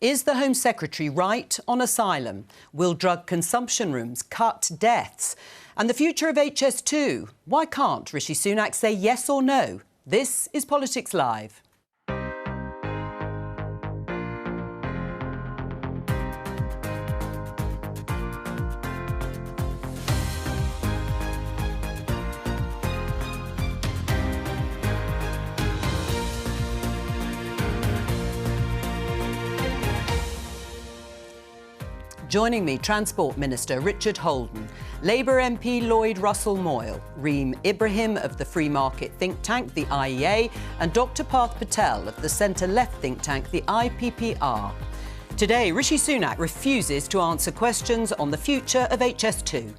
Is the Home Secretary right on asylum? Will drug consumption rooms cut deaths? And the future of HS2? Why can't Rishi Sunak say yes or no? This is Politics Live. Joining me, Transport Minister Richard Holden, Labour MP Lloyd Russell-Moyle, Reem Ibrahim of the free market think tank, the IEA, and Dr Parth Patel of the centre-left think tank, the IPPR. Today, Rishi Sunak refuses to answer questions on the future of HS2.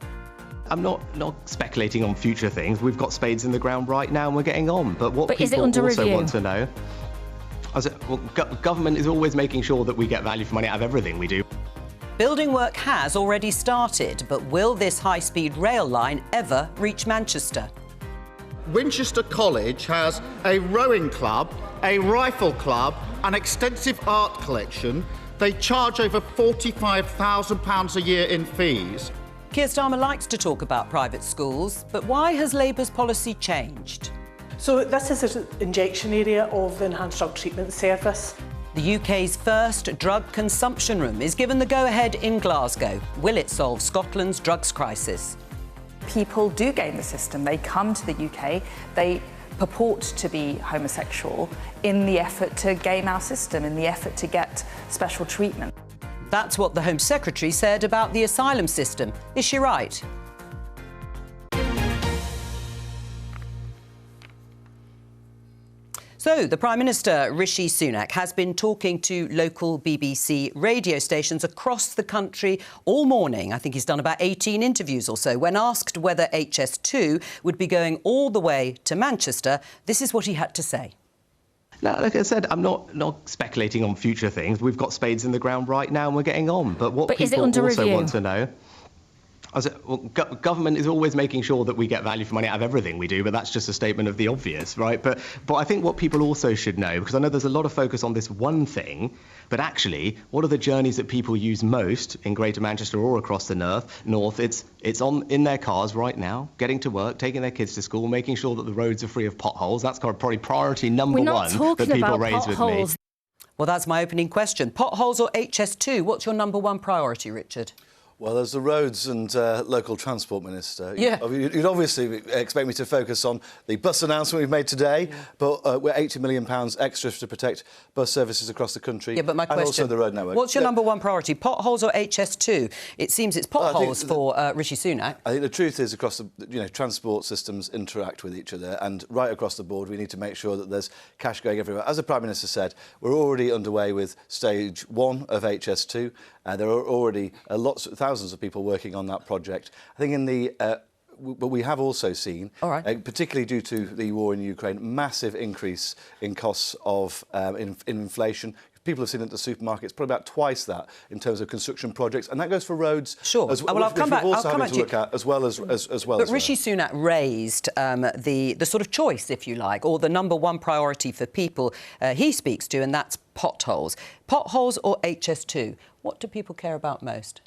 I'm not speculating on future things. We've got spades in the ground right now and we're getting on. But what people also want to know... government is always making sure that we get value for money out of everything we do. Building work has already started, but will this high-speed rail line ever reach Manchester? Winchester College has a rowing club, a rifle club, an extensive art collection. They charge over £45,000 a year in fees. Keir Starmer likes to talk about private schools, but why has Labour's policy changed? So this is an injection area of the Enhanced Drug Treatment Service. The UK's first drug consumption room is given the go-ahead in Glasgow. Will it solve Scotland's drugs crisis? People do game the system. They come to the UK, they purport to be homosexual in the effort to game our system, in the effort to get special treatment. That's what the Home Secretary said about the asylum system. Is she right? So, the Prime Minister, Rishi Sunak, has been talking to local BBC radio stations across the country all morning. I think he's done about 18 interviews or so. When asked whether HS2 would be going all the way to Manchester, this is what he had to say. Now, like I said, I'm not speculating on future things. We've got spades in the ground right now and we're getting on. But what people also want to know... government is always making sure that we get value for money out of everything we do, but that's just a statement of the obvious, right? But I think what people also should know, because I know there's a lot of focus on this one thing, but actually, what are the journeys that people use most in Greater Manchester or across the north? It's in their cars right now, getting to work, taking their kids to school, making sure that the roads are free of potholes. That's probably priority number one that people raise with me. Well, that's my opening question. Potholes or HS2? What's your number one priority, Richard? Well, as the Roads and Local Transport Minister, yeah. You'd obviously expect me to focus on the bus announcement we've made today, but we're £80 million extra to protect bus services across the country, yeah, but my question, and also the road network. What's your number one priority, potholes or HS2? It seems it's potholes for Rishi Sunak. I think the truth is across the transport systems interact with each other, and right across the board we need to make sure that there's cash going everywhere. As the Prime Minister said, we're already underway with stage 1 of HS2. There are already thousands of people working on that project. I think in the... but we have also seen, particularly due to the war in Ukraine, massive increase in costs of in inflation. People have seen it at the supermarkets, probably about twice that in terms of construction projects, and that goes for roads. Sure. As well, well, I'll come back. I'll come back to look at as well. But Rishi Sunak raised the sort of choice, if you like, or the number one priority for people he speaks to, and that's potholes. Potholes or HS2? What do people care about most?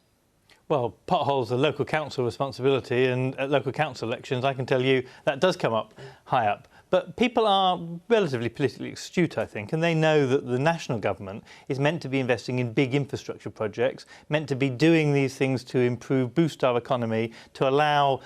Well, potholes are local council responsibility, and at local council elections, I can tell you that does come up high up. But people are relatively politically astute, I think, and they know that the national government is meant to be investing in big infrastructure projects, meant to be doing these things to boost our economy, to allow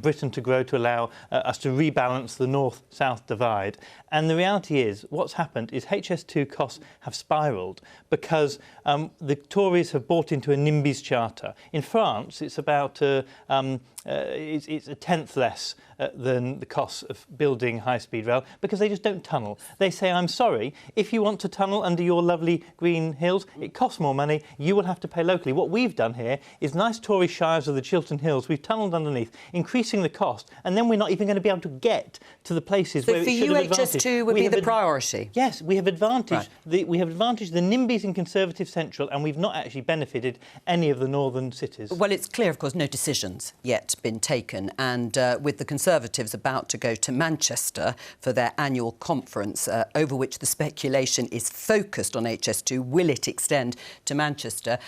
Britain to grow, to allow us to rebalance the north-south divide. And the reality is, what's happened is HS2 costs have spiralled because the Tories have bought into a NIMBYs charter. In France, it's about it's a tenth less than the cost of building high-speed rail because they just don't tunnel. They say, I'm sorry, if you want to tunnel under your lovely green hills, it costs more money, you will have to pay locally. What we've done here is nice Tory shires of the Chiltern Hills. We've tunnelled underneath, increasing the cost, and then we're not even going to be able to get to the places where it should have advantaged. HS2 would be the priority? Yes, we have advantaged. We have advantaged the NIMBYs in Conservative Central, and we've not actually benefited any of the northern cities. Well, it's clear, of course, no decisions yet been taken, and with the Conservative Conservatives about to go to Manchester for their annual conference, over which the speculation is focused on HS2. Will it extend to Manchester?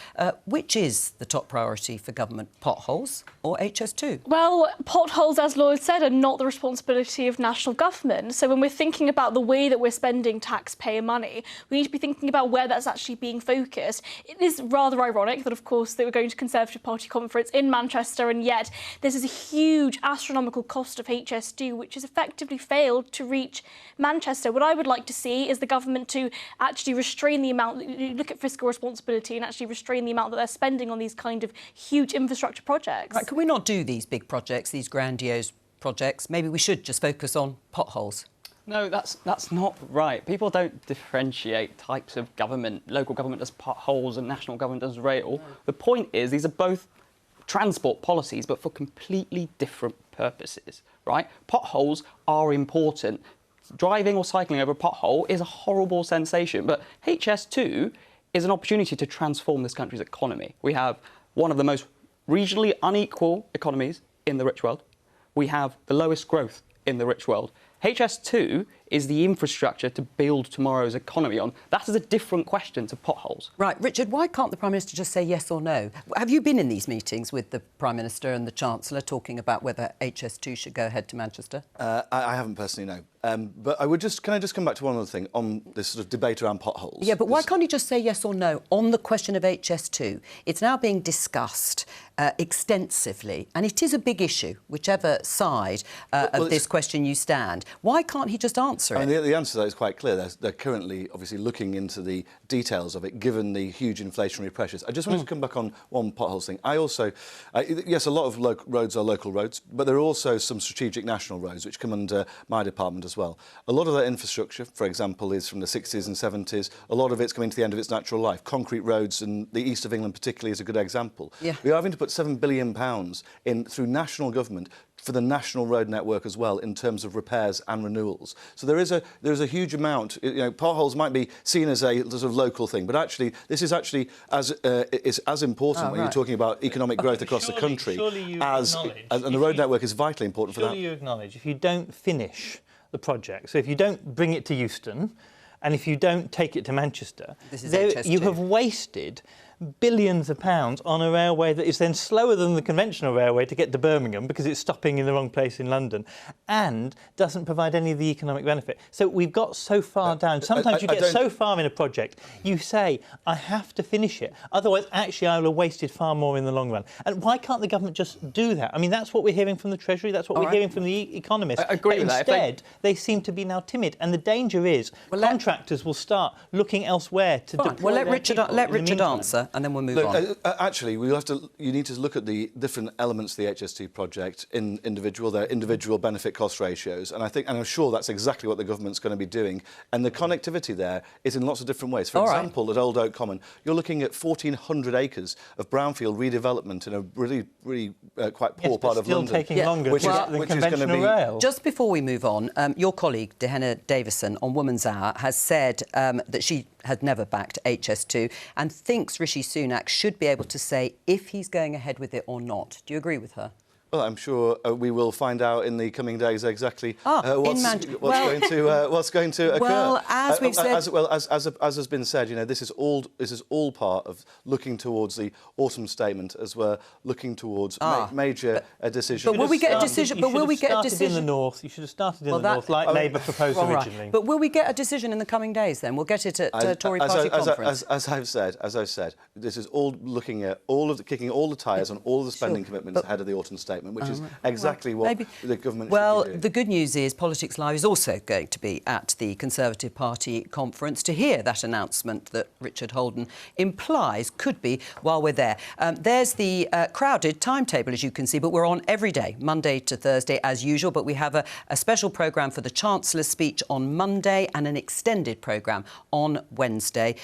Which is the top priority for government, potholes or HS2? Well, potholes, as Lloyd said, are not the responsibility of national government. So when we're thinking about the way that we're spending taxpayer money, we need to be thinking about where that's actually being focused. It is rather ironic that, of course, they were going to Conservative Party conference in Manchester, and yet this is a huge astronomical cost of HS2, which has effectively failed to reach Manchester. What I would like to see is the government to actually restrain the amount, look at fiscal responsibility and actually restrain the amount that they're spending on these kind of huge infrastructure projects. Right, can we not do these big projects, these grandiose projects? Maybe we should just focus on potholes. No, that's not right. People don't differentiate types of government. Local government does potholes and national government does rail. No. The point is these are both transport policies, but for completely different purposes, right? Potholes are important. Driving or cycling over a pothole is a horrible sensation, but HS2 is an opportunity to transform this country's economy. We have one of the most regionally unequal economies in the rich world. We have the lowest growth in the rich world. HS2 is the infrastructure to build tomorrow's economy on. That is a different question to potholes. Right, Richard, why can't the Prime Minister just say yes or no? Have you been in these meetings with the Prime Minister and the Chancellor talking about whether HS2 should go ahead to Manchester? I haven't personally, no. But can I just come back to one other thing on this sort of debate around potholes? Yeah, but why can't he just say yes or no on the question of HS2? It's now being discussed extensively, and it is a big issue, whichever side of this question you stand. Why can't he just answer it? I mean, the answer to that is quite clear. They're currently, obviously, looking into the details of it, given the huge inflationary pressures. I just wanted to come back on one potholes thing. Yes, a lot of roads are local roads, but there are also some strategic national roads which come under my department as well. A lot of that infrastructure, for example, is from the 60s and 70s. A lot of it's coming to the end of its natural life. Concrete roads in the east of England particularly is a good example. Yeah. We are having to put £7 billion in through national government for the national road network as well in terms of repairs and renewals. So there is a huge amount. You know, potholes might be seen as a sort of local thing, but actually this is actually as important when you're talking about economic growth across the country. And the road network is vitally important for that. Surely you acknowledge if you don't finish the project, so if you don't bring it to Euston, and if you don't take it to Manchester, you have wasted billions of pounds on a railway that is then slower than the conventional railway to get to Birmingham because it's stopping in the wrong place in London and doesn't provide any of the economic benefit. So we've got so far down. Sometimes you get so far in a project, you say, I have to finish it. Otherwise, actually, I will have wasted far more in the long run. And why can't the government just do that? I mean, that's what we're hearing from the Treasury. That's what we're hearing from the economists. I agree with that. Instead, they seem to be now timid. And the danger is contractors will start looking elsewhere to deploy Well, let Richard answer. And then we'll move on. Actually, you need to look at the different elements of the HS2 project in their individual benefit cost ratios, and I'm sure that's exactly what the government's going to be doing. And the connectivity there is in lots of different ways. For example, at Old Oak Common, you're looking at 1,400 acres of brownfield redevelopment in a really quite poor part of London. Taking longer than conventional rail. Just before we move on, your colleague Dehenna Davison on Woman's Hour has said that she had never backed HS2 and thinks Rishi Sunak should be able to say if he's going ahead with it or not. Do you agree with her? Well, I'm sure we will find out in the coming days exactly what's going to occur. Well, as we've said, as has been said, you know, this is all part of looking towards the autumn statement as we're looking towards major decisions. But will we get a decision? In the north. You should have started in the north, like Labour proposed originally. But will we get a decision in the coming days? Then we'll get it at Tory Party conference. As I've said, this is all looking at kicking all the tyres on all the spending commitments ahead of the autumn statement. Which is exactly what the government should be doing. Well, the good news is Politics Live is also going to be at the Conservative Party conference to hear that announcement that Richard Holden implies could be while we're there. There's the crowded timetable, as you can see, but we're on every day, Monday to Thursday, as usual. But we have a special programme for the Chancellor's speech on Monday and an extended programme on Wednesday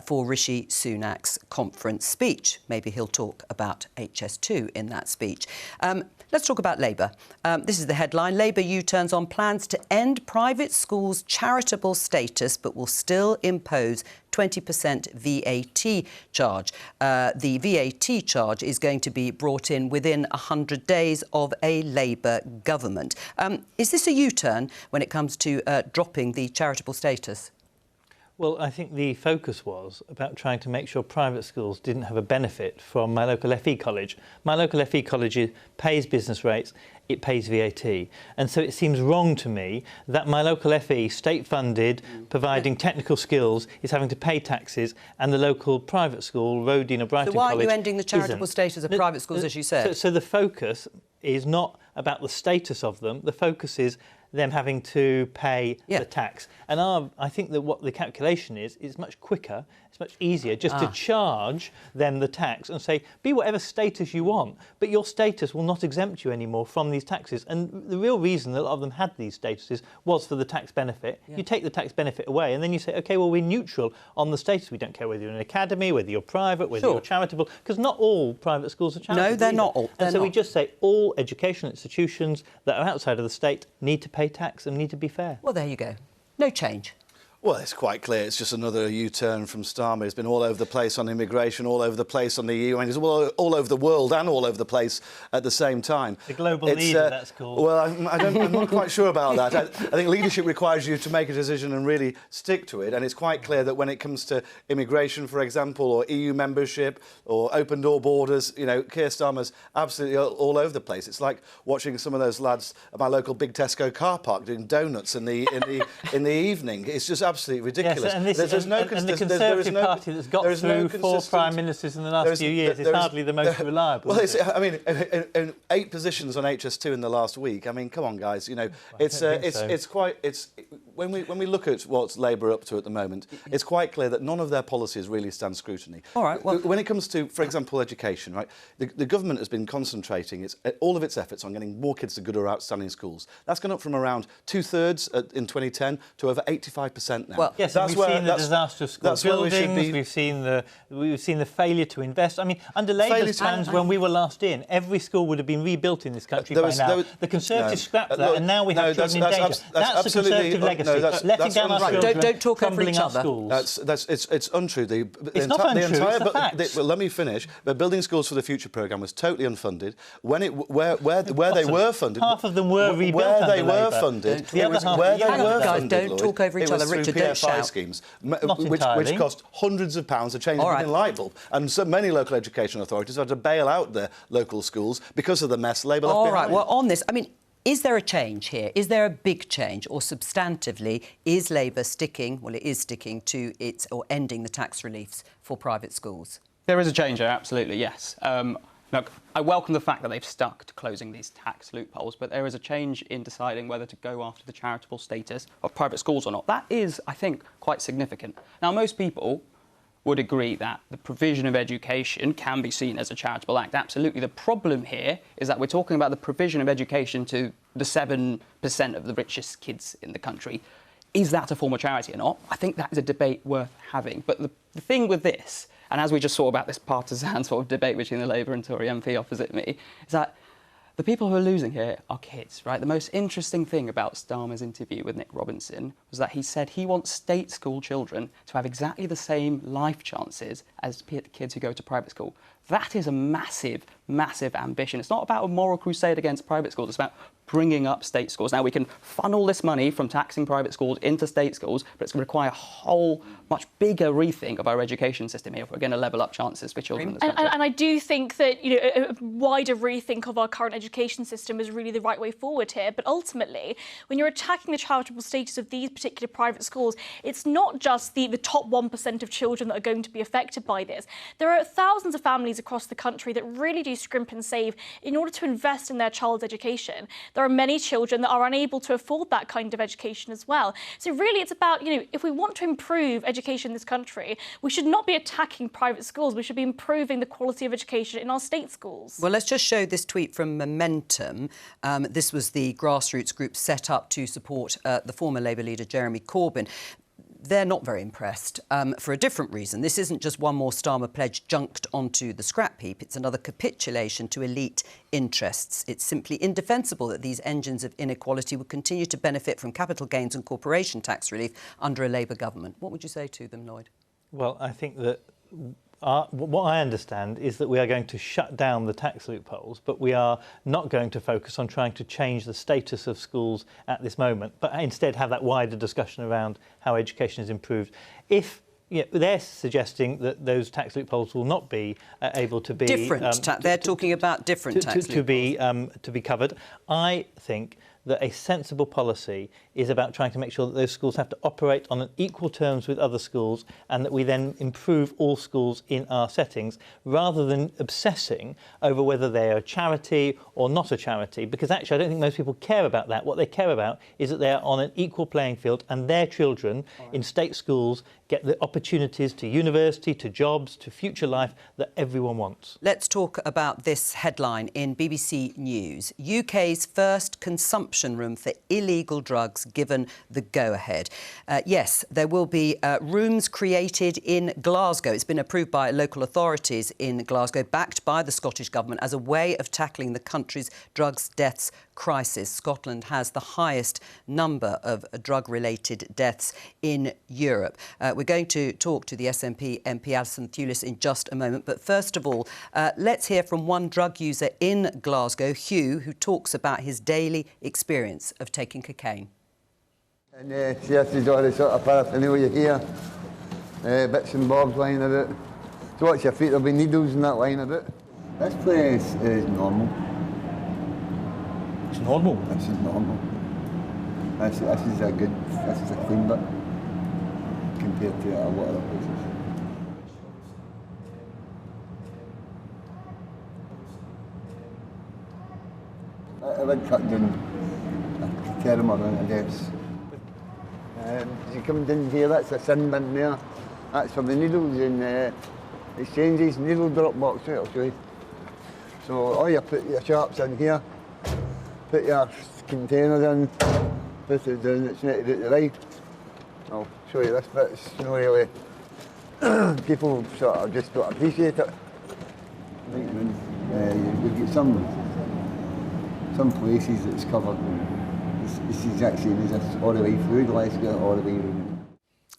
for Rishi Sunak's conference speech. Maybe he'll talk about HS2 in that speech. Let's talk about Labour. This is the headline. Labour U-turns on plans to end private schools' charitable status, but will still impose 20% VAT charge. The VAT charge is going to be brought in within 100 days of a Labour government. Is this a U-turn when it comes to dropping the charitable status? Well, I think the focus was about trying to make sure private schools didn't have a benefit from my local FE college. My local FE college pays business rates, it pays VAT. And so it seems wrong to me that my local FE, state-funded, providing technical skills, is having to pay taxes, and the local private school, Rodine or Brighton College, So why are you ending the charitable isn't. status of private schools, as you said? So the focus is not about the status of them. The focus is them having to pay the tax. And I think that what the calculation is much quicker, it's much easier just to charge them the tax and say, be whatever status you want, but your status will not exempt you anymore from these taxes. And the real reason that a lot of them had these statuses was for the tax benefit. You take the tax benefit away and then you say, OK, well, we're neutral on the status. We don't care whether you're an academy, whether you're private, whether you're charitable, because not all private schools are charitable. No, they're not all. And so we just say all educational institutions that are outside of the state need to pay tax and need to be fair. Well, there you go. No change. Well, it's quite clear. It's just another U-turn from Starmer. It's been all over the place on immigration, all over the place on the EU, and it's all over the world and all over the place at the same time. The global leader, that's called. Well, I'm not quite sure about that. I think leadership requires you to make a decision and really stick to it. And it's quite clear that when it comes to immigration, for example, or EU membership, or open door borders, you know, Keir Starmer's absolutely all over the place. It's like watching some of those lads at my local Big Tesco car park doing donuts in the evening. It's just absolutely ridiculous. Yes, and the Conservative Party that's got through 4 Prime Ministers in the last few years is hardly the most reliable. Well, I mean, in 8 positions on HS2 in the last week. I mean, come on, guys. You know, when we look at what's Labour up to at the moment, it's quite clear that none of their policies really stand scrutiny. All right. Well, when it comes to, for example, education, right? The government has been concentrating all of its efforts on getting more kids to good or outstanding schools. That's gone up from around 2/3 in 2010 to over 85%. Now. Well, yes, we've seen the disaster of school buildings, we've seen the failure to invest. I mean, under Labour's plans, when we were last in, every school would have been rebuilt in this country by now. The Conservatives scrapped that, and now we have children in danger. That's the Conservative legacy. Letting down our children, don't talk over each other. It's untrue. It's not untrue, it's the facts. Well, let me finish. The Building Schools for the Future programme was totally unfunded. Where they were funded... Half of them were rebuilt under Labour. Where they were funded... Guys, don't talk over each other. Richard, don't shout. Schemes, which cost hundreds of pounds to change the light bulb. And so many local education authorities had to bail out their local schools because of the mess Labour left behind. All right, well, on this, I mean, is there a change here? Is there a big change? Or substantively, is Labour sticking, well, it is sticking to its, or ending the tax reliefs for private schools? There is a change there, absolutely, yes. Look, I welcome the fact that they've stuck to closing these tax loopholes, but there is a change in deciding whether to go after the charitable status of private schools or not. That is, I think, quite significant. Now, most people would agree that the provision of education can be seen as a charitable act. Absolutely. The problem here is that we're talking about the provision of education to the 7% of the richest kids in the country. Is that a form of charity or not? I think that is a debate worth having. But the thing with this, and as we just saw about this partisan sort of debate between the Labour and Tory MP opposite me, is that the people who are losing here are kids, right? The most interesting thing about Starmer's interview with Nick Robinson was that he said he wants state school children to have exactly the same life chances as kids who go to private school. That is a massive, massive ambition. It's not about a moral crusade against private schools. It's about bringing up state schools. Now, we can funnel this money from taxing private schools into state schools, but it's going to require a whole much bigger rethink of our education system here if we're going to level up chances for children in this country. And I do think that, you know, a wider rethink of our current education system is really the right way forward here. But ultimately, when you're attacking the charitable status of these particular private schools, it's not just the top 1% of children that are going to be affected by this. There are thousands of families across the country that really do scrimp and save in order to invest in their child's education. There are many children that are unable to afford that kind of education as well. So really it's about, you know, if we want to improve education in this country, we should not be attacking private schools. We should be improving the quality of education in our state schools. Well, let's just show this tweet from Momentum. This was the grassroots group set up to support the former Labour leader, Jeremy Corbyn. they're not very impressed for a different reason. This isn't just one more Starmer pledge junked onto the scrap heap. It's another capitulation to elite interests. It's simply indefensible that these engines of inequality would continue to benefit from capital gains and corporation tax relief under a Labour government. What would you say to them, Lloyd? Well, I think that what I understand is that we are going to shut down the tax loopholes, but we are not going to focus on trying to change the status of schools at this moment, but instead have that wider discussion around how education is improved. If they're suggesting that those tax loopholes will not be able to be different. They're talking about different tax loopholes to be covered. I think that a sensible policy is about trying to make sure that those schools have to operate on an equal terms with other schools, and that we then improve all schools in our settings, rather than obsessing over whether they are a charity or not a charity, because actually I don't think most people care about that. What they care about is that they are on an equal playing field, and their children in state schools get the opportunities to university, to jobs, to future life that everyone wants. Let's talk about this headline in BBC News. UK's first consumption room for illegal drugs given the go-ahead. Yes, there will be rooms created in Glasgow. It's been approved by local authorities in Glasgow, backed by the Scottish Government as a way of tackling the country's drugs deaths crisis. Scotland has the highest number of drug-related deaths in Europe. We're going to talk to the SNP MP Alison Thewliss in just a moment, but first of all, let's hear from one drug user in Glasgow, Hugh, who talks about his daily experience of taking cocaine. And see, this is all the sort of paraphernalia here, bits and bobs lying about. So watch your feet, there'll be needles and that lying about. This place is normal. It's normal? This is normal. This is a clean bit compared to a lot of other places. I would cut down a terrible amount of deaths. As you come down here, that's a sin bin there. That's for the needles and exchanges, needle drop box, I'll show you. So all you put your sharps in here, put your containers in, put it down, it's netted at the right. I'll show you this bit, it's not really, people sort of just don't appreciate it. You get some places that's covered. It's the exact same as this all the way through Glasgow, all the way around.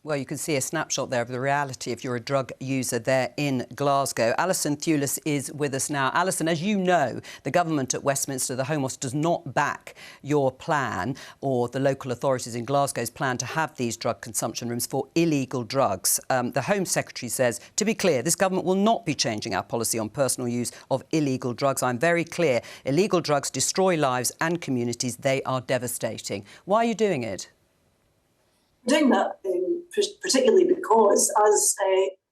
Well, you can see a snapshot there of the reality if you're a drug user there in Glasgow. Alison Thewliss is with us now. Alison, as you know, the government at Westminster, the Home Office, does not back your plan or the local authorities in Glasgow's plan to have these drug consumption rooms for illegal drugs. The Home Secretary says, to be clear, this government will not be changing our policy on personal use of illegal drugs. I'm very clear. Illegal drugs destroy lives and communities. They are devastating. Why are you doing it? We're doing that particularly because,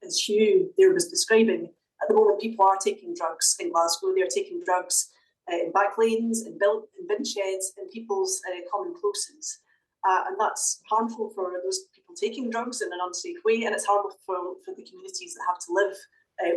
as Hugh there was describing, at the moment people are taking drugs in Glasgow. They're taking drugs in back lanes, in bin sheds, in people's common closes. And that's harmful for those people taking drugs in an unsafe way, and it's harmful for the communities that have to live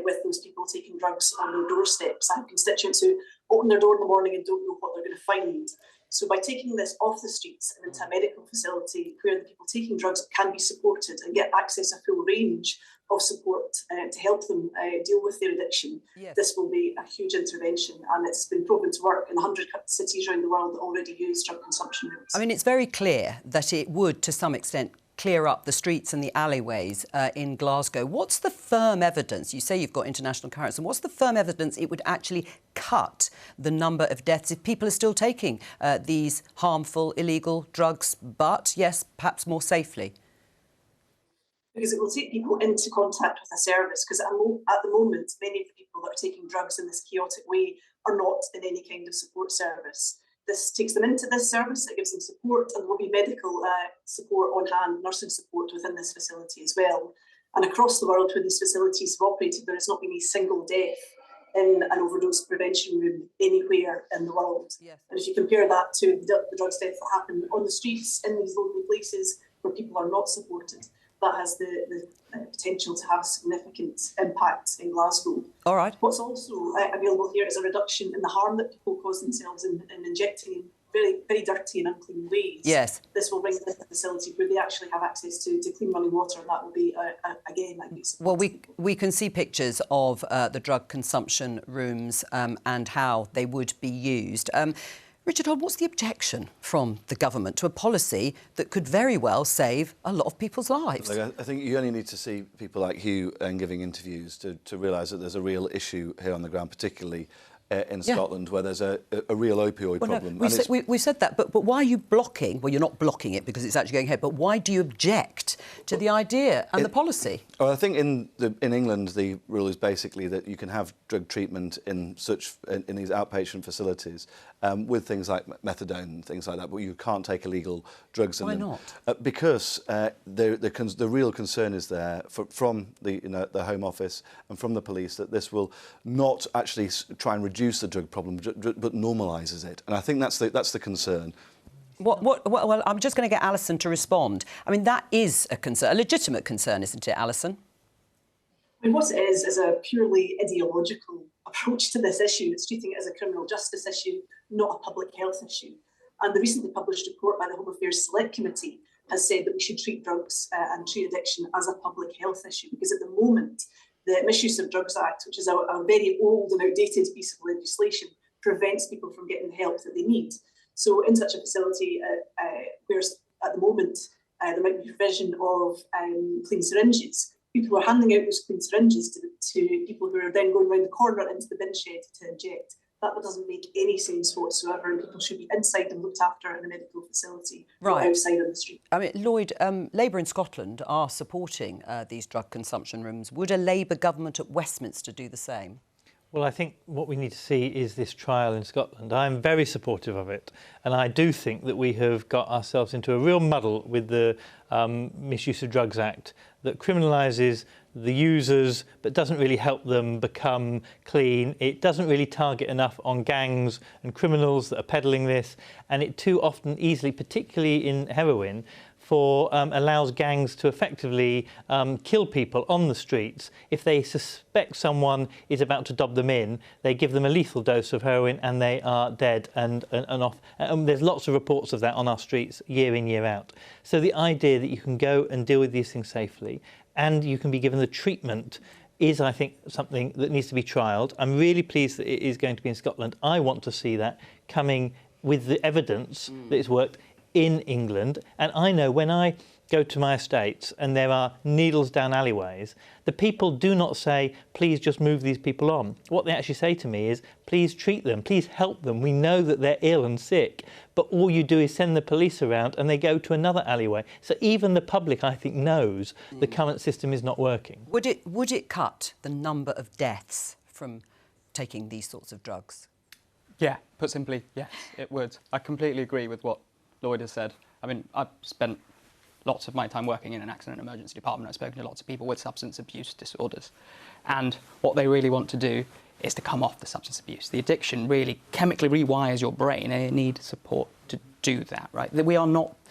with those people taking drugs on their doorsteps. I have constituents who open their door in the morning and don't know what they're going to find. So by taking this off the streets and into a medical facility where the people taking drugs can be supported and get access to a full range of support to help them deal with their addiction, yes, this will be a huge intervention, and it's been proven to work in 100 cities around the world that already use drug consumption rooms. I mean, it's very clear that it would, to some extent, clear up the streets and the alleyways in Glasgow. What's the firm evidence? You say you've got international comparison. What's the firm evidence it would actually cut the number of deaths if people are still taking these harmful, illegal drugs, but, yes, perhaps more safely? Because it will take people into contact with a service, because at the moment, many of the people that are taking drugs in this chaotic way are not in any kind of support service. This takes them into this service, it gives them support, and there will be medical support on hand, nursing support within this facility as well. And across the world where these facilities have operated, there has not been a single death in an overdose prevention room anywhere in the world. Yes. And if you compare that to the drugs deaths that happen on the streets in these lonely places where people are not supported, that has the potential to have significant impact in Glasgow. All right. What's also available here is a reduction in the harm that people cause themselves in injecting very, very dirty and unclean ways. Yes. This will bring them to a facility where they actually have access to clean running water, and that will be, again, that makes it. Well, we can see pictures of the drug consumption rooms and how they would be used. Richard Holden, what's the objection from the government to a policy that could very well save a lot of people's lives? Look, I think you only need to see people like Hugh giving interviews to realise that there's a real issue here on the ground, particularly in Scotland, where there's a real opioid problem. No, we said that, but why are you blocking? Well, you're not blocking it because it's actually going ahead, but why do you object to the idea and the policy? Well, I think in England, the rule is basically that you can have drug treatment in these outpatient facilities with things like methadone and things like that, but you can't take illegal drugs in them. Why not? Because the real concern is there from the Home Office and from the police that this will not actually try and reduce the drug problem, but normalises it. And I think that's the concern. Well, I'm just going to get Alison to respond. I mean, that is a concern, a legitimate concern, isn't it, Alison? I mean, what it is a purely ideological approach to this issue. It's treating it as a criminal justice issue, not a public health issue. And the recently published report by the Home Affairs Select Committee has said that we should treat drugs and treat addiction as a public health issue, because at the moment, the Misuse of Drugs Act, which is a very old and outdated piece of legislation, prevents people from getting the help that they need. So in such a facility, where at the moment there might be provision of clean syringes, people are handing out those clean syringes to people who are then going around the corner into the bin shed to inject. That doesn't make any sense whatsoever, and people should be inside and looked after in a medical facility, not outside on the street. I mean, Lloyd, Labour in Scotland are supporting these drug consumption rooms. Would a Labour government at Westminster do the same? Well, I think what we need to see is this trial in Scotland. I'm very supportive of it, and I do think that we have got ourselves into a real muddle with the Misuse of Drugs Act that criminalises the users but doesn't really help them become clean. It doesn't really target enough on gangs and criminals that are peddling this, and it too often easily, particularly in heroin, allows gangs to effectively kill people on the streets. If they suspect someone is about to dob them in, they give them a lethal dose of heroin and they are dead and off. There's lots of reports of that on our streets year in, year out. So the idea that you can go and deal with these things safely and you can be given the treatment is, I think, something that needs to be trialled. I'm really pleased that it is going to be in Scotland. I want to see that coming with the evidence that it's worked in England. And I know when I go to my estates and there are needles down alleyways, the people do not say, please just move these people on. What they actually say to me is, please treat them, please help them. We know that they're ill and sick, but all you do is send the police around and they go to another alleyway. So even the public, I think, knows the current system is not working. Would it cut the number of deaths from taking these sorts of drugs? Yeah, put simply, yes, it would. I completely agree with what Lloyd has said. I mean, I've spent lots of my time working in an accident and emergency department. I've spoken to lots of people with substance abuse disorders. And what they really want to do is to come off the substance abuse. The addiction really chemically rewires your brain, and you need support to do that, right?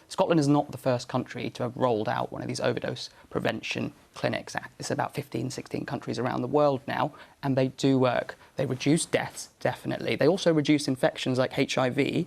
Scotland is not the first country to have rolled out one of these overdose prevention clinics. It's about 15, 16 countries around the world now, and they do work. They reduce deaths, definitely. They also reduce infections like HIV,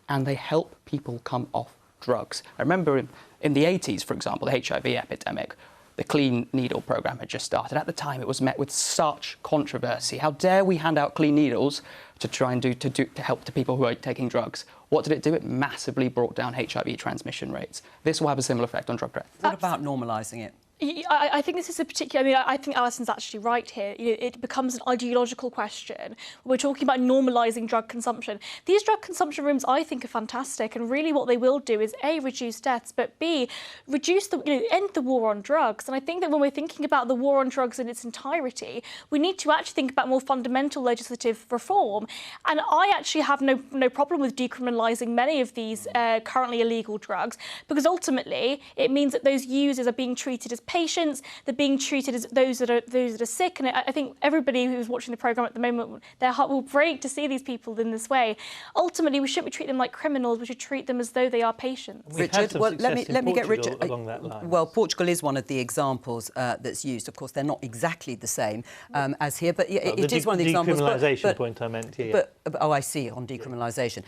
and they help people come off drugs. I remember in the 80s, for example, the HIV epidemic, the Clean Needle programme had just started. At the time, it was met with such controversy. How dare we hand out clean needles to try and to help to people who are taking drugs? What did it do? It massively brought down HIV transmission rates. This will have a similar effect on drug death. What about normalising it? I think this is a particular... I mean, I think Alison's actually right here. It becomes an ideological question. We're talking about normalising drug consumption. These drug consumption rooms, I think, are fantastic, and really what they will do is, A, reduce deaths, but B, reduce end the war on drugs. And I think that when we're thinking about the war on drugs in its entirety, we need to actually think about more fundamental legislative reform. And I actually have no problem with decriminalising many of these currently illegal drugs, because ultimately it means that those users are being treated as patients. They're being treated as those that are sick. And I think everybody who's watching the programme at the moment, their heart will break to see these people in this way. Ultimately, we shouldn't treat them like criminals. We should treat them as though they are patients. Richard, well, let me get Richard. Along that line. Well, Portugal is one of the examples that's used. Of course, they're not exactly the same as here, but it is one of the examples. Decriminalisation point I meant here. Oh, I see, on decriminalisation.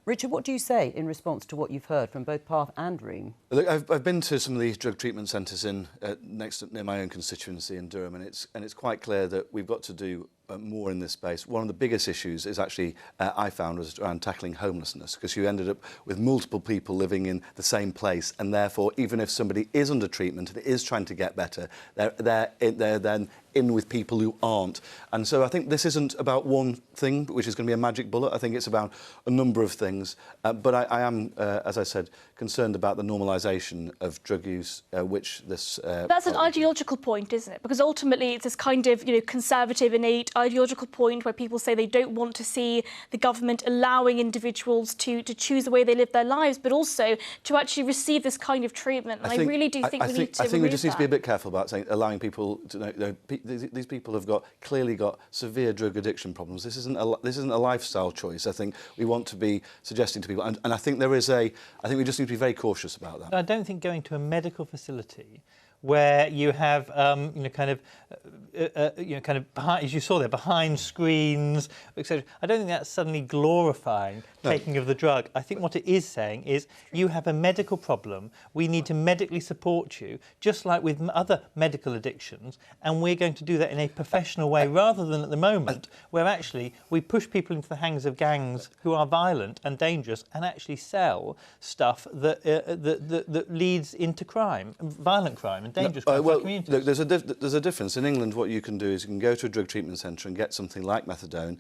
Richard, what do you say in response to what you've heard from both Parth and Reem? Look, I've been to some of these drug treatment centres near my own constituency in Durham, and it's quite clear that we've got to do more in this space. One of the biggest issues is actually, I found, was around tackling homelessness, because you ended up with multiple people living in the same place, and therefore, even if somebody is under treatment and is trying to get better, they're then in with people who aren't. And so I think this isn't about one thing, which is going to be a magic bullet. I think it's about a number of things. But I am, as I said, concerned about the normalisation of drug use, which this... That's an ideological point, isn't it? Because ultimately it's this kind of, conservative, innate ideological point where people say they don't want to see the government allowing individuals to choose the way they live their lives, but also to actually receive this kind of treatment. And I really do think we need to I think we just need that. to be a bit careful about allowing people to know... These people have clearly got severe drug addiction problems. This isn't a lifestyle choice. I think we want to be suggesting to people, and I think I think we just need to be very cautious about that. I don't think going to a medical facility where you have, kind of behind, as you saw there, behind screens, etc. I don't think that's suddenly glorifying taking of the drug. I think what it is saying is you have a medical problem. We need to medically support you, just like with other medical addictions, and we're going to do that in a professional way rather than at the moment where actually we push people into the hands of gangs who are violent and dangerous and actually sell stuff that leads into crime, violent crime and dangerous crime for communities. Look, there's a difference. In England, what you can do is you can go to a drug treatment centre and get something like methadone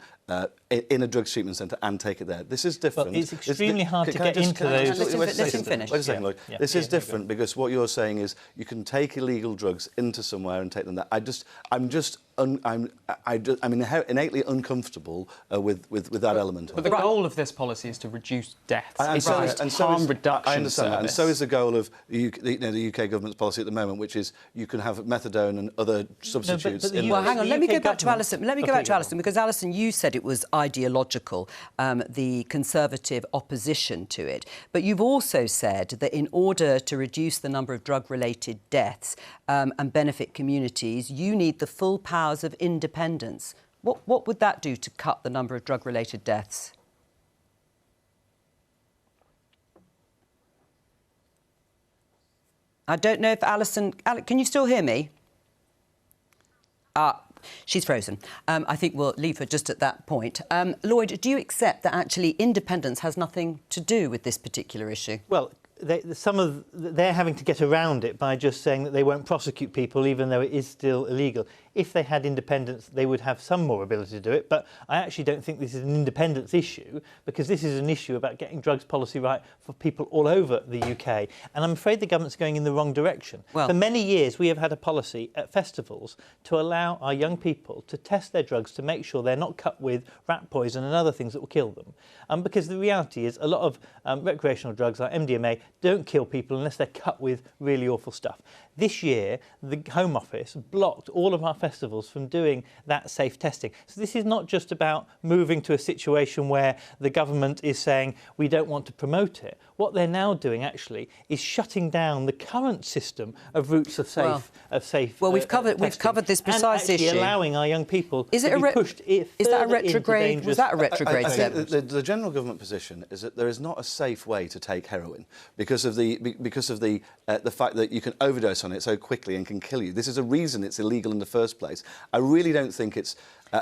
in a drug treatment centre and take it there. This is different. But it's extremely hard to get into those. Let him finish. Wait a second, Lloyd. This is different because what you're saying is you can take illegal drugs into somewhere and take them there. I'm innately uncomfortable with that element. But the goal of this policy is to reduce deaths. It's harm reduction. I understand that, and so is the goal of the UK government's policy at the moment, which is you can have methadone and other substitutes. Well, hang on. Let me go back to Alison. Because Alison, you said it was ideological, the Conservative opposition to it, but you've also said that in order to reduce the number of drug-related deaths and benefit communities, you need the full powers of independence. What would that do to cut the number of drug-related deaths? I don't know if Alison... can you still hear me? She's frozen. I think we'll leave her just at that point. Lloyd, do you accept that actually independence has nothing to do with this particular issue? Well, they're having to get around it by just saying that they won't prosecute people even though it is still illegal. If they had independence, they would have some more ability to do it, but I actually don't think this is an independence issue because this is an issue about getting drugs policy right for people all over the UK, and I'm afraid the government's going in the wrong direction. Well, for many years, we have had a policy at festivals to allow our young people to test their drugs to make sure they're not cut with rat poison and other things that will kill them. Because the reality is a lot of recreational drugs like MDMA don't kill people unless they're cut with really awful stuff. This year, the Home Office blocked all of our festivals from doing that safe testing. So this is not just about moving to a situation where the government is saying we don't want to promote it. What they're now doing actually is shutting down the current system of routes of safe. Well, we've covered this precise issue. And allowing our young people to be pushed. Is that a retrograde? Was that a retrograde step? The general government position is that there is not a safe way to take heroin because of the fact that you can overdose on it so quickly and can kill you. This is a reason it's illegal in the first place. I really don't think it's...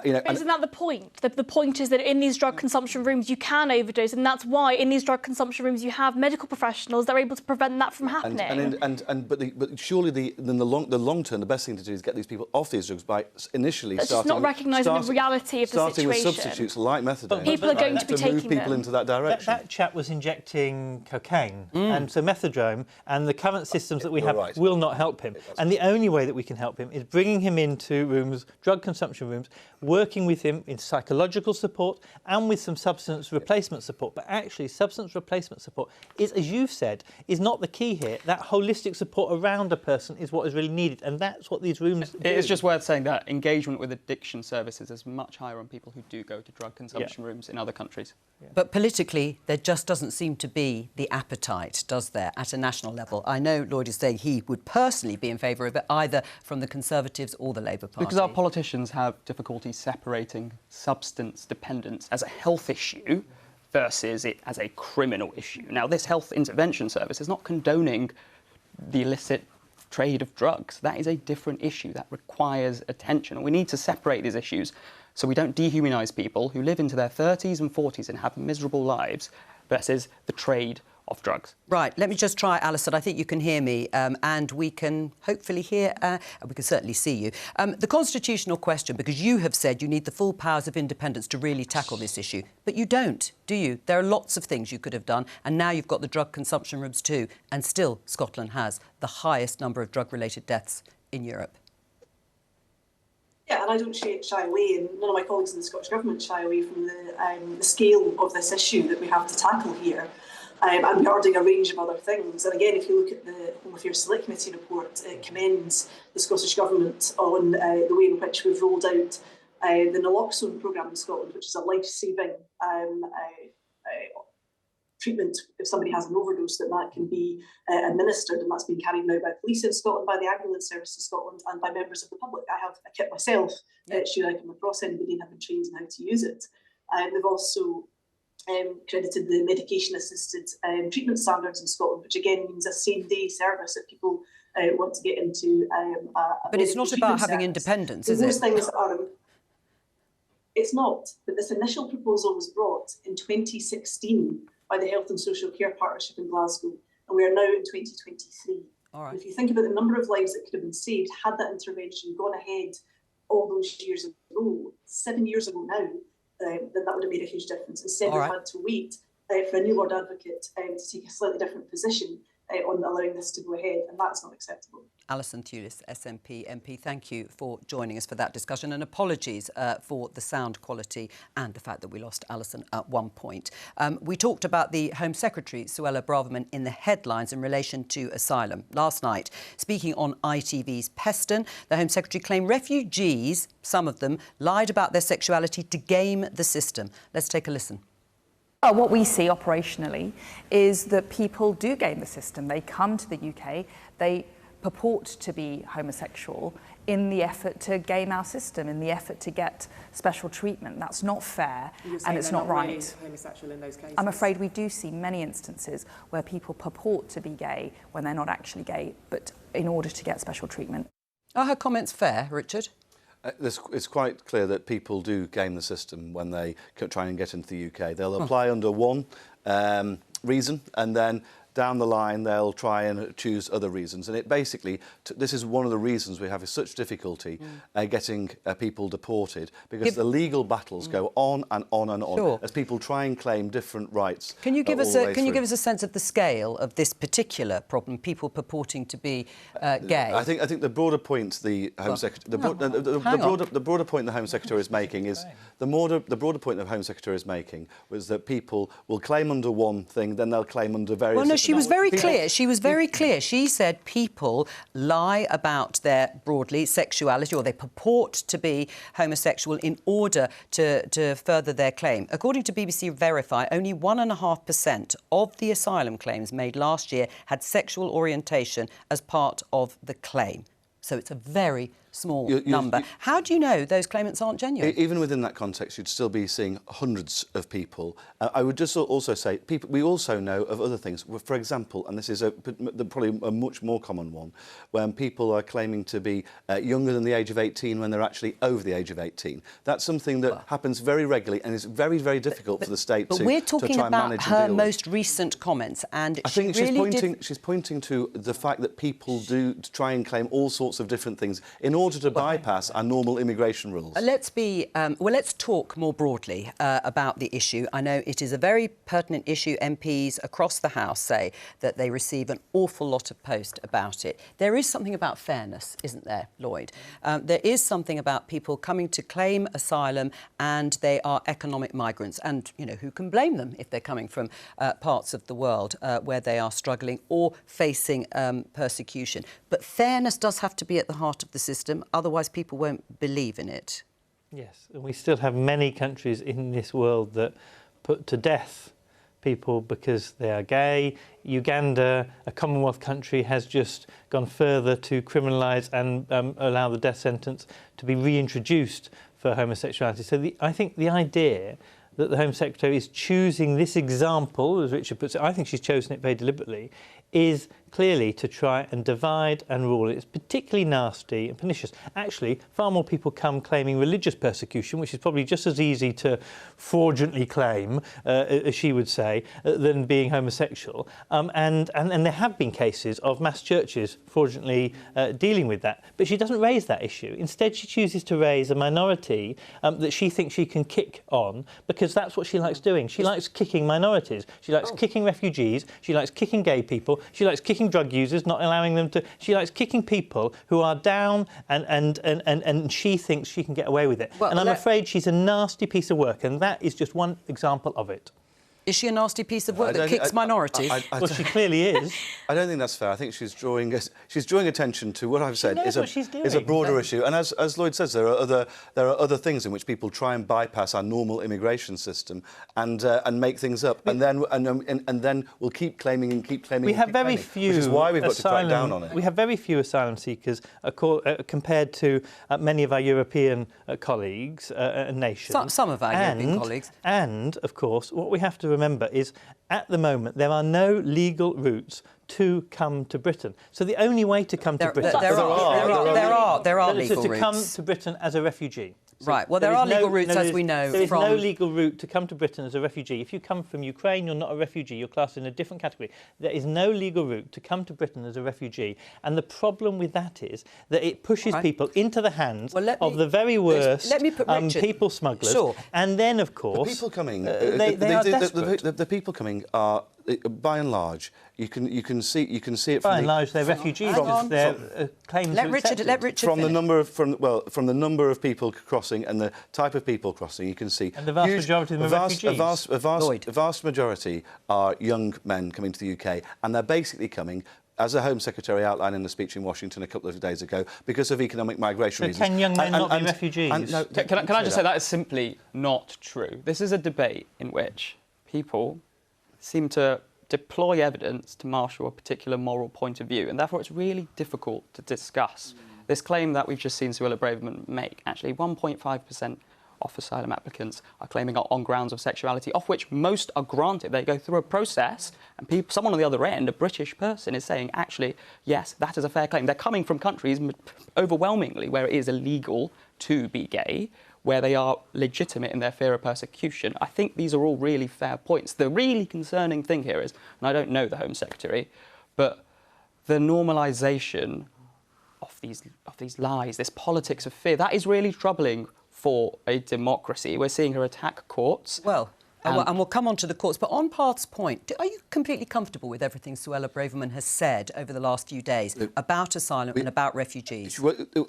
Isn't that the point? The point is that in these drug consumption rooms you can overdose, and that's why in these drug consumption rooms you have medical professionals that are able to prevent that from happening. But surely in the long term, the best thing to do is get these people off these drugs by initially That's just not recognising the reality of the situation. Starting with substitutes like methadone. But people are going to be taking move people into that direction. That chap was injecting cocaine, and so methadone, and the current systems that we have will not help him. And the only way that we can help him is bringing him into rooms, drug consumption rooms, working with him in psychological support and with some substance replacement support. But actually, substance replacement support is, as you've said, is not the key here. That holistic support around a person is what is really needed, and that's what these rooms do. It's just worth saying that engagement with addiction services is much higher on people who do go to drug consumption rooms in other countries. But politically, there just doesn't seem to be the appetite, does there, at a national level? I know Lloyd is saying he would personally be in favour of it, either from the Conservatives or the Labour Party. Because our politicians have difficulty separating substance dependence as a health issue versus it as a criminal issue. Now, this health intervention service is not condoning the illicit trade of drugs. That is a different issue that requires attention. And we need to separate these issues so we don't dehumanise people who live into their 30s and 40s and have miserable lives versus the trade of drugs. Right, let me just try, Alison. I think you can hear me, and we can hopefully hear, we can certainly see you. The constitutional question, because you have said you need the full powers of independence to really tackle this issue, but you don't, do you? There are lots of things you could have done, and now you've got the drug consumption rooms too, and still Scotland has the highest number of drug-related deaths in Europe. Yeah, and I don't shy away, and none of my colleagues in the Scottish Government shy away from the scale of this issue that we have to tackle here. And regarding a range of other things. And again, if you look at the Home Affairs Select Committee report, it commends the Scottish Government on the way in which we've rolled out the naloxone programme in Scotland, which is a life-saving treatment if somebody has an overdose, that can be administered, and that's been carried out by police in Scotland, by the ambulance service in Scotland, and by members of the public. I have a kit myself, should I come across anybody and have been trained in how to use it. They've also credited the medication-assisted treatment standards in Scotland, which again means a same-day service if people want to get into But it's not about having independence, is it? Those things are... It's not, but this initial proposal was brought in 2016 by the Health and Social Care Partnership in Glasgow, and we are now in 2023. All right. If you think about the number of lives that could have been saved had that intervention gone ahead all those years ago, 7 years ago now, then that would have made a huge difference. Instead, we've had to wait for a new Lord Advocate to take a slightly different position on allowing this to go ahead, and that's not acceptable. Alison Thewliss, SNP MP, thank you for joining us for that discussion, and apologies for the sound quality and the fact that we lost Alison at one point. We talked about the Home Secretary, Suella Braverman, in the headlines in relation to asylum. Last night, speaking on ITV's Peston, the Home Secretary claimed refugees, some of them, lied about their sexuality to game the system. Let's take a listen. What we see operationally is that people do game the system. They come to the UK, they purport to be homosexual in the effort to game our system, in the effort to get special treatment. That's not fair, and it's not right. Really homosexual in those cases? I'm afraid we do see many instances where people purport to be gay when they're not actually gay, but in order to get special treatment. Are her comments fair, Richard? It's quite clear that people do game the system when they try and get into the UK. They'll apply under one reason, and then down the line they'll try and choose other reasons. And it basically, this is one of the reasons we have such difficulty getting people deported, because the legal battles go on and on and on as people try and claim different rights. Can you give us a sense of the scale of this particular problem, people purporting to be gay? I think the broader point the Home Secretary, the broader point the Home Secretary is making is the broader point the Home Secretary is making was that people will claim under one thing, then they'll claim under various. Well, no, she was very clear. She was very clear. She said people lie about their, broadly, sexuality, or they purport to be homosexual in order to further their claim. According to BBC Verify, only 1.5% of the asylum claims made last year had sexual orientation as part of the claim. So it's a very small number. How do you know those claimants aren't genuine? Even within that context, you'd still be seeing hundreds of people. I would just also say, we also know of other things. For example, and this is probably a much more common one, when people are claiming to be younger than the age of 18 when they're actually over the age of 18. That's something that happens very regularly, and it's very, very difficult for the state to try and manage and deal with. But we're talking about her most recent comments, and I think she's pointing to the fact that people do try and claim all sorts of different things in order to bypass our normal immigration rules. Let's talk more broadly about the issue. I know it is a very pertinent issue. MPs across the House say that they receive an awful lot of post about it. There is something about fairness, isn't there, Lloyd? There is something about people coming to claim asylum and they are economic migrants. And, you know, who can blame them if they're coming from parts of the world where they are struggling or facing persecution. But fairness does have to be at the heart of the system, otherwise people won't believe in it. Yes, and we still have many countries in this world that put to death people because they are gay. Uganda, a Commonwealth country, has just gone further to criminalise and allow the death sentence to be reintroduced for homosexuality. So I think the idea that the Home Secretary is choosing this example, as Richard puts it, I think she's chosen it very deliberately, is clearly to try and divide and rule. It's particularly nasty and pernicious. Actually, far more people come claiming religious persecution, which is probably just as easy to fraudulently claim, as she would say, than being homosexual. And there have been cases of mass churches fraudulently dealing with that. But she doesn't raise that issue. Instead, she chooses to raise a minority that she thinks she can kick on, because that's what she likes doing. She likes kicking minorities. She likes kicking refugees. She likes kicking gay people. She likes kicking drug users, not allowing them to... She likes kicking people who are down and she thinks she can get away with it. Well, and I'm afraid she's a nasty piece of work, and that is just one example of it. Is she a nasty piece of work that kicks minorities? Well, she clearly is. I don't think that's fair. I think she's drawing attention to what I've said is a broader issue. And as Lloyd says, there are other things in which people try and bypass our normal immigration system and make things up, and then we'll keep claiming and keep claiming. We have very few, which is why we've got to crack down on it. We have very few asylum seekers compared to many of our European colleagues and nations. Some of our European colleagues. And of course, what we have to remember is, at the moment, there are no legal routes to come to Britain. So the only way to come to Britain... There are legal routes. To come to Britain as a refugee. Right, well, there are legal routes, as we know. There is no legal route to come to Britain as a refugee. If you come from Ukraine, you're not a refugee, you're classed in a different category. There is no legal route to come to Britain as a refugee. And the problem with that is that it pushes people into the hands of the very worst people smugglers. Sure. And then, of course... The people coming... they are desperate. The people coming are... By and large, you can see it. By and large, they're refugees. Their claims let Richard from the number of people crossing and the type of people crossing, you can see. And the vast majority of them are refugees. A vast majority are young men coming to the UK, and they're basically coming, as the Home Secretary outlined in the speech in Washington a couple of days ago, because of economic migration reasons. Can young men not be refugees? Can I just say that is simply not true. This is a debate in which people seem to deploy evidence to marshal a particular moral point of view, and therefore it's really difficult to discuss. This claim that we've just seen Suella Braverman make, actually 1.5% of asylum applicants are claiming on grounds of sexuality, of which most are granted. They go through a process, and someone on the other end, a British person, is saying, actually, yes, that is a fair claim. They're coming from countries overwhelmingly where it is illegal to be gay, where they are legitimate in their fear of persecution. I think these are all really fair points. The really concerning thing here is, and I don't know the Home Secretary, but the normalisation of these lies, this politics of fear, that is really troubling for a democracy. We're seeing her attack courts. Well, and we'll come on to the courts. But on Parth's point, are you completely comfortable with everything Suella Braverman has said over the last few days about asylum and about refugees?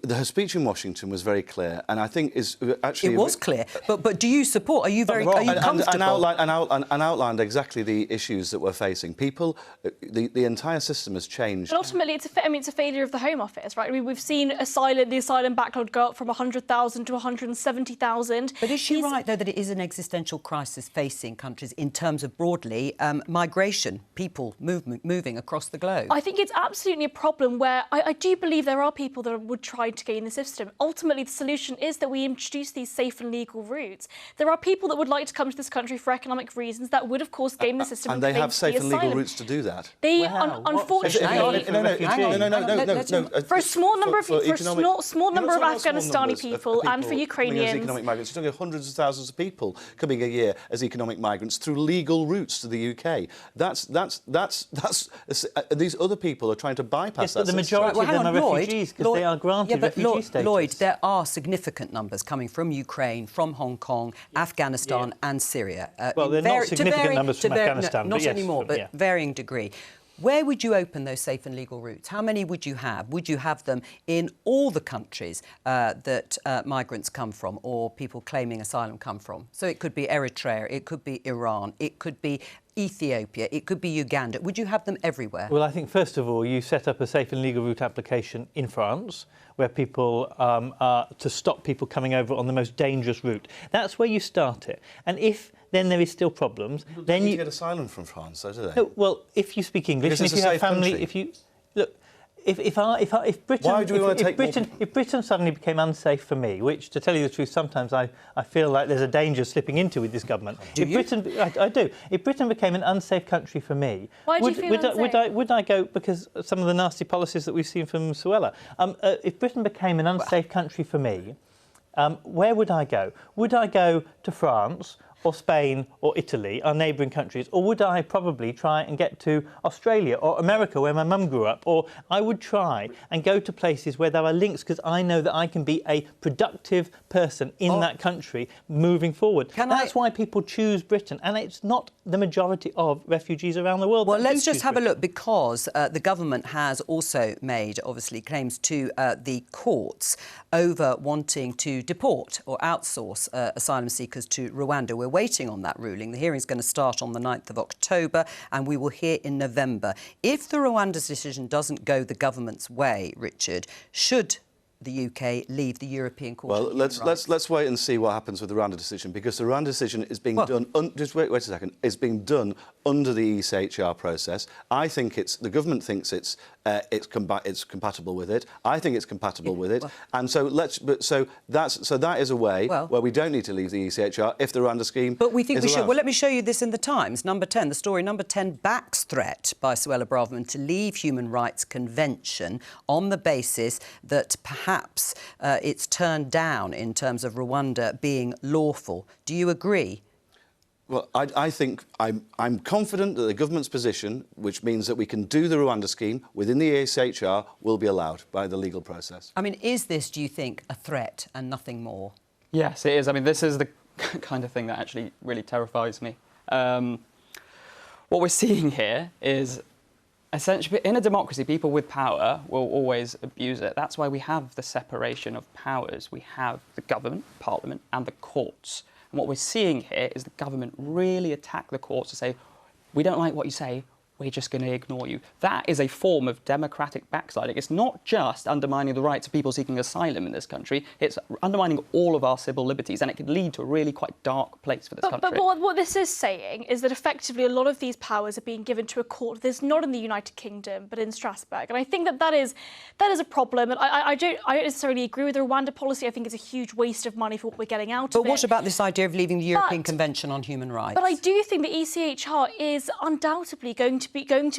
Her speech in Washington was very clear, and I think is actually... It was clear, but do you support? Are you comfortable? And outlined exactly the issues that we're facing. People, the entire system has changed. But ultimately, it's a failure of the Home Office, right? We've seen the asylum backlog go up from 100,000 to 170,000. But is she right, though, that it is an existential crisis facing countries in terms of, broadly, migration, people moving across the globe? I think it's absolutely a problem where I do believe there are people that would try to gain the system. Ultimately, the solution is that we introduce these safe and legal routes. There are people that would like to come to this country for economic reasons that would, of course, gain the system. And they have safe and legal routes to do that. They, unfortunately... No. For a small number of Afghanistani people and for Ukrainians... Economic migrants. You're talking hundreds of thousands of people coming a year as economic migrants through legal routes to the UK. These other people are trying to bypass that. But the majority of them are refugees because they are granted refugee status. Lloyd, there are significant numbers coming from Ukraine, from Hong Kong, Afghanistan and Syria. Well, they're not significant numbers from Afghanistan, not but yes, anymore, but varying degree. Where would you open those safe and legal routes? How many would you have? Would you have them in all the countries that migrants come from or people claiming asylum come from? So it could be Eritrea, it could be Iran, it could be Ethiopia, it could be Uganda. Would you have them everywhere? Well, I think, first of all, you set up a safe and legal route application in France, where people are to stop people coming over on the most dangerous route. That's where you start it. And if then there is still problems, then you get asylum from France, though, do they? No, well, if you speak English and if you have family, country. if you look. If Britain, why do we want to take if Britain suddenly became unsafe for me, which, to tell you the truth, sometimes I feel like there's a danger slipping into with this government. I do. If Britain became an unsafe country for me, why do you feel unsafe? Would I go because of some of the nasty policies that we've seen from Suella? If Britain became an unsafe country for me, where would I go? Would I go to France or Spain or Italy, our neighbouring countries, or would I probably try and get to Australia or America, where my mum grew up, or I would try and go to places where there are links, because I know that I can be a productive person in that country moving forward. That's why people choose Britain, and it's not the majority of refugees around the world. Well, let's just have a look, because the government has also made, obviously, claims to the courts over wanting to deport or outsource asylum seekers to Rwanda. We're waiting on that ruling. The hearing's going to start on the 9th of October and we will hear in November. If the Rwanda's decision doesn't go the government's way, Richard, should the UK leave the European Court? Well, let's wait and see what happens with the Rwanda decision, because the Rwanda decision is being done. Just wait a second. Is being done under the ECHR process. I think the government thinks it's compatible with it. I think it's compatible with it, and so that is a way where we don't need to leave the ECHR if the Rwanda scheme. But we think is we should. allowed. Well, let me show you this in the Times. Number 10, the story. Number 10 backs threat by Suella Braverman to leave Human Rights Convention on the basis that perhaps it's turned down in terms of Rwanda being lawful. Do you agree? Well, I think I'm confident that the government's position, which means that we can do the Rwanda scheme within the ECHR, will be allowed by the legal process. I mean, is this, do you think, a threat and nothing more? Yes, it is. I mean, this is the kind of thing that actually really terrifies me. What we're seeing here is, essentially, in a democracy, people with power will always abuse it. That's why we have the separation of powers. We have the government, parliament, and the courts. And what we're seeing here is the government really attack the courts to say, we don't like what you say, we're just going to ignore you. That is a form of democratic backsliding. It's not just undermining the rights of people seeking asylum in this country, it's undermining all of our civil liberties, and it could lead to a really quite dark place for this country. But what this is saying is that effectively a lot of these powers are being given to a court that's not in the United Kingdom, but in Strasbourg. And I think that is a problem. And I don't necessarily agree with the Rwanda policy. I think it's a huge waste of money for what we're getting out of it. But what about this idea of leaving the European Convention on Human Rights? But I do think the ECHR is undoubtedly going to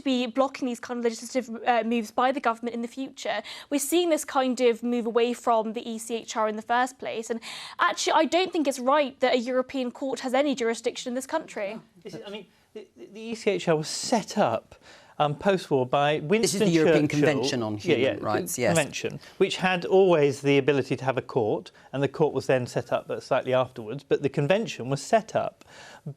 be blocking these kind of legislative moves by the government in the future. We're seeing this kind of move away from the ECHR in the first place, and actually I don't think it's right that a European court has any jurisdiction in this country. I mean, the ECHR was set up post-war by Winston Churchill. This is the European Convention on Human Rights, yes. Convention, which had always the ability to have a court, and the court was then set up slightly afterwards. But the convention was set up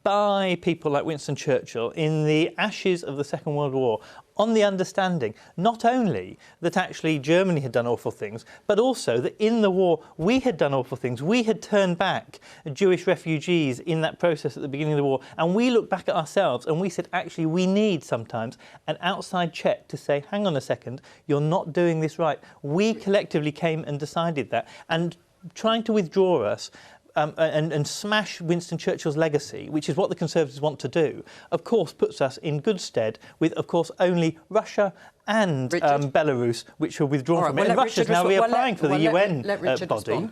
by people like Winston Churchill in the ashes of the Second World War, on the understanding not only that actually Germany had done awful things, but also that in the war we had done awful things. We had turned back Jewish refugees in that process at the beginning of the war, and we looked back at ourselves and we said, actually, we need sometimes an outside check to say, hang on a second, you're not doing this right. We collectively came and decided that, and trying to withdraw us and smash Winston Churchill's legacy, which is what the Conservatives want to do, of course puts us in good stead with, of course, only Russia and Belarus, which were withdrawn from it. And Russia's now reapplying for the UN body.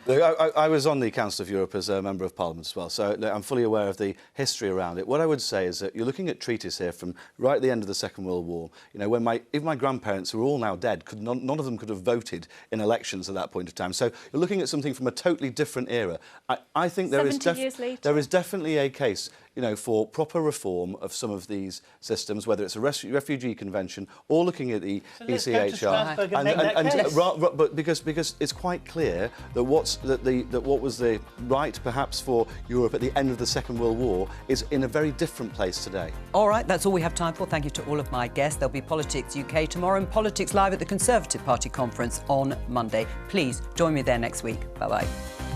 I was on the Council of Europe as a Member of Parliament as well, so I'm fully aware of the history around it. What I would say is that you're looking at treaties here from right at the end of the Second World War. You know, when even my grandparents, who are all now dead, none of them could have voted in elections at that point of time. So you're looking at something from a totally different era. I think there is definitely a case. for proper reform of some of these systems, whether it's a refugee convention or looking at the ECHR, but because it's quite clear that what was the right perhaps for Europe at the end of the Second World War is in a very different place today. All right, that's all we have time for. Thank you to all of my guests. There'll be Politics UK tomorrow and Politics Live at the Conservative Party conference on Monday. Please join me there next week. Bye-bye.